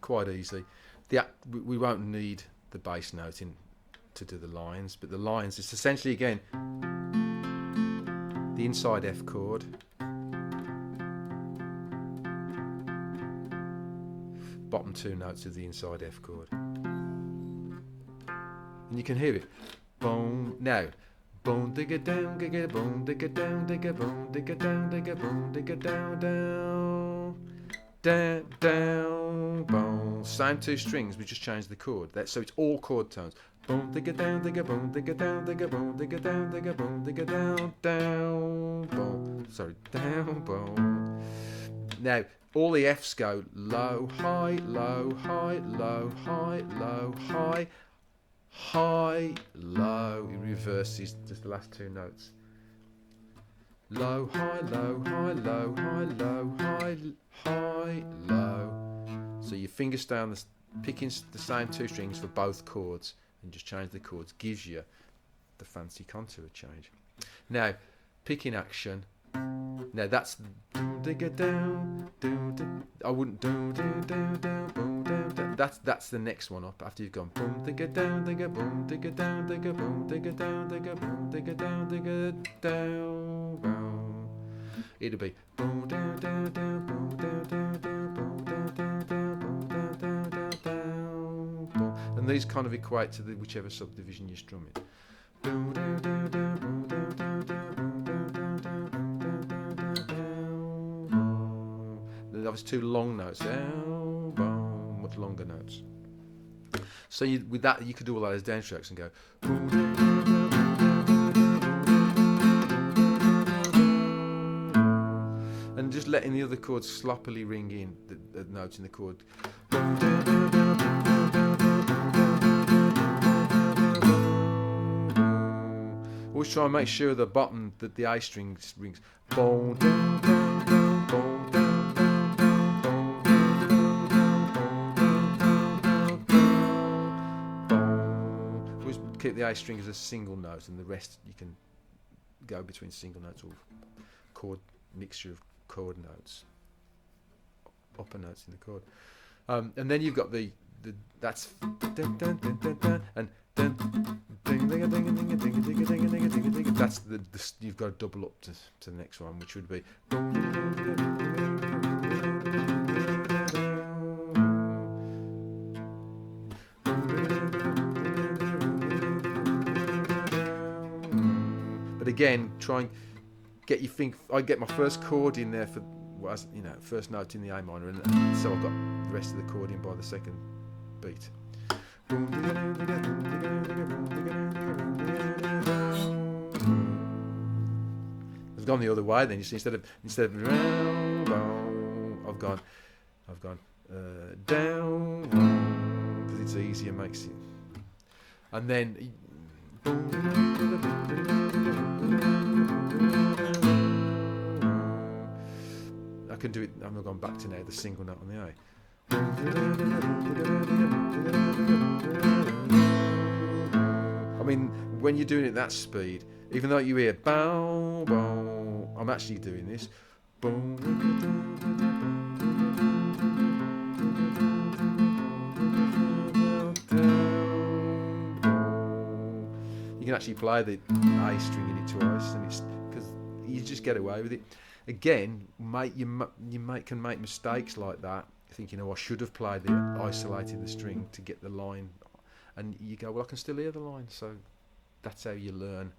quite easily. We won't need the bass note in to do the lines, but the lines, it's essentially again the inside F chord, bottom two notes of the inside F chord, and you can hear it. Boom. Now, boom digga down, digga boom digga down, digga boom digga down, digga boom digga down, down, down, down, boom. Same two strings, we just changed the chord. So it's all chord tones. Boom digga down, digga boom digga down, digga boom digga down, digga boom digga down, down, boom. Sorry, down, boom. Now all the Fs go low, high, low, high, low, high, low, high, high, low. It reverses just the last two notes. Low, high, low, high, low, high, low, high, high, low. So your fingers stay on picking the same two strings for both chords and just change the chords gives you the fancy contour change. Now, picking action. Now that's digga down, I wouldn't down, boom down. That's the next one up after you've gone boom digga down, digga boom digga down, digga boom digga down, digga boom digga down, digga down, boom. It'll be boom down, down, down, boom down, down, down, boom down, down, down, boom down, down, down, down, boom. And these kind of equate to whichever subdivision you're strumming. Boom down, down, down, boom down, down, down, boom down, down, down, boom down, down, down, down. That was two long notes. Down, boom, much longer notes. So with that, you could do all those downstrokes and go. Boom, down, down, down, and just letting the other chords sloppily ring in the notes in the chord. Always try and make sure the bottom, that the A string rings. Boom, down, down, down, boom, down, down, down, boom, down, down, boom. Always keep the A string as a single note, and the rest you can go between single notes or chord mixture of chord notes, upper notes in the chord, and then you've got that's dun, dun, dun, dun, dun, and dun, ding, ding, ding, ding, ding, ding, ding, ding, ding, ding. That's you've got to double up to the next one, which would be. But again, try and get your finger. I get my first chord in there for, first note in the A minor, and so I've got the rest of the chord in by the second beat. I've gone the other way. Then you see, instead of I've gone down, because it's easier, makes it, and then. I can do it. I'm not going back to now the single note on the A. I mean, when you're doing it at that speed, even though you hear bow, bow, I'm actually doing this. You can actually play the A string in it twice, and it's because you just get away with it. Again, you can make mistakes like that, thinking, I should have played isolated the string to get the line, and you go, well, I can still hear the line. So that's how you learn.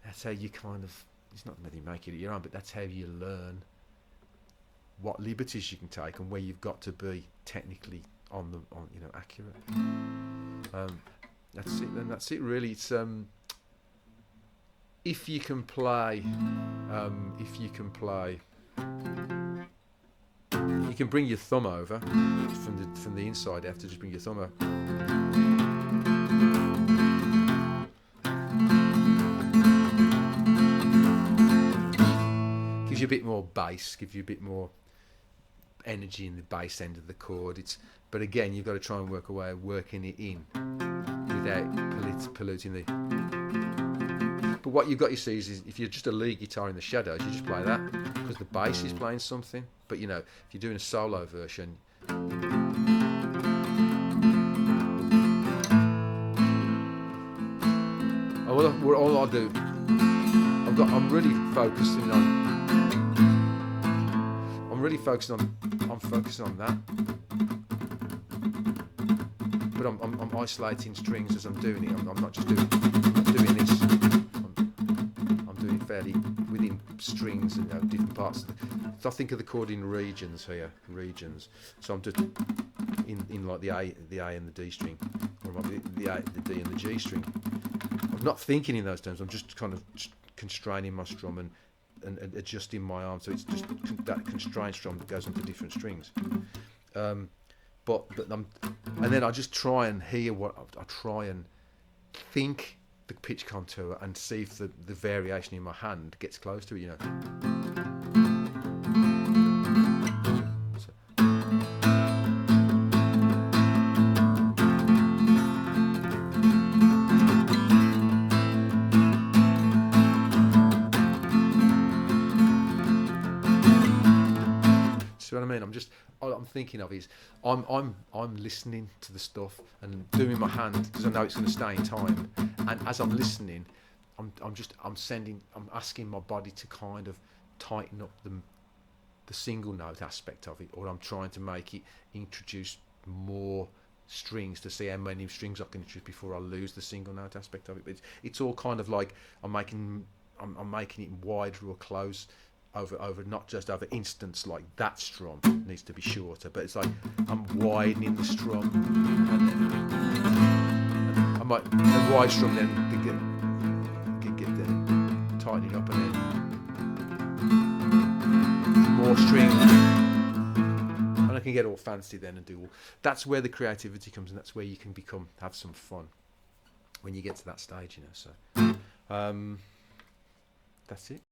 That's how you kind of, it's not that you make it your own, but that's how you learn what liberties you can take and where you've got to be technically accurate. That's it. Then that's it. Really, it's if you can play, you can bring your thumb over from the inside. You have to just bring your thumb over. Gives you a bit more bass, gives you a bit more energy in the bass end of the chord. But again, you've got to try and work a way of working it in without polluting the. But what you've got, you see, is if you're just a lead guitar in the shadows, you just play that because the bass is playing something. But if you're doing a solo version. all I do, I'm really focusing on that. But I'm isolating strings as I'm doing it. I'm not just doing this. I'm doing fairly within strings and different parts. So I think of the chord in regions here, regions. So I'm just in like the A and the D string, or the A, the D and the G string. I'm not thinking in those terms. I'm just kind of constraining my strum and adjusting my arm, so it's just that constrained strum that goes onto different strings. But and then I just try and hear I try and think the pitch contour and see if the variation in my hand gets close to it, So, see what I mean? All I'm thinking of is I'm listening to the stuff and doing my hand because I know it's going to stay in time. And as I'm listening, I'm asking my body to kind of tighten up the single note aspect of it, or I'm trying to make it introduce more strings to see how many strings I can introduce before I lose the single note aspect of it. But it's all kind of like I'm making it wider or close. Over not just over instants like that strum needs to be shorter, but it's like I'm widening the strum, and then I might the wide strum then get the tightening up, and then more strings, and I can get all fancy then and do all. That's where the creativity comes, and that's where you can have some fun when you get to that stage, So that's it.